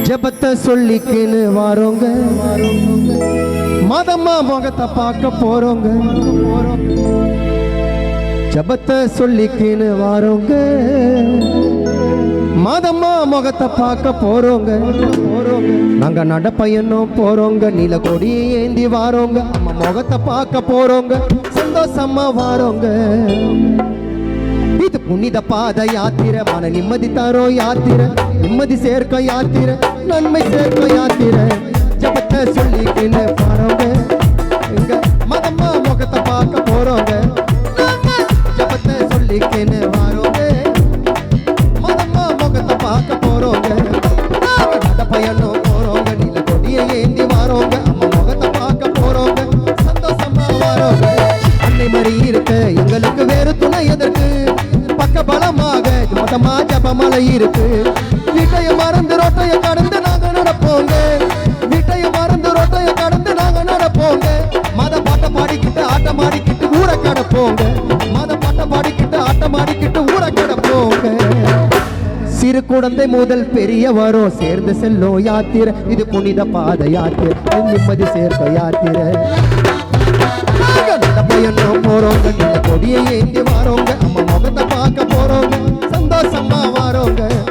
ஜபத்தை சொல்லிக்கின்னு வாரோங்க மதம்மா முகத்தை பார்க்க போறோங்க ஜபத்தை சொல்லிக்கின்னு வாரோங்க மதம்மா முகத்தை பார்க்க போறோங்க நாங்க நடப்பயணம் போறோங்க நீல கொடியை ஏந்தி வாரோங்க அம்மா முகத்தை பார்க்க போறோங்க சந்தோஷமா வாரோங்க இது புனித பாத யாத்திரை மன நிம்மதி தரோ யாத்திரை நிம்மதி சேர்க்க யாத்திரை நன்மை சேர்க்க யாத்திரை ஜபத்தை சொல்லிக்கின்னு பாருங்க எங்க மதம்மா முகத்தை பார்க்க போறோங்க ஜபத்தை சொல்லிக்கின்னு வாரோங்க மதம்மா முகத்தை பார்க்க போறோங்க நட பயணம் போறோங்க நீல கொடியை ஏந்தி வாரோங்க அம்மா முகத்தை பார்க்க போறோங்க சந்தோஷமா வாரோங்க அன்னை மறி இருக்க எங்களுக்கு வேறு துணை எதற்கு பக்க பலமாக மதமா ஜபமலை இருக்கு வீட்டைய மறந்து ரோட்டைய கடந்து நாங்க நடப்போங்க வீட்டைய மறந்து ரோட்டைய கடந்து நாங்க நடப்போங்க மத பாட்ட பாடிக்கிட்டு ஆட்டம் ஆடிக்கிட்டு ஊரை கடப்போங்க மத பாட்ட பாடிக்கிட்டு ஆட்டம் ஆடிக்கிட்டு ஊரை கடப்போங்க சிறு குழந்தை முதல் பெரிய வரும் சேர்ந்து செல்லும் யாத்திரை இது புனித பாத யாத்திரை நிம்மதி சேர்க்க யாத்திரை பயணம் போறோங்க கொடியை ஏந்தி வாரோங்க அம்மா முகத்தை பார்க்க போறோங்க சந்தோஷமா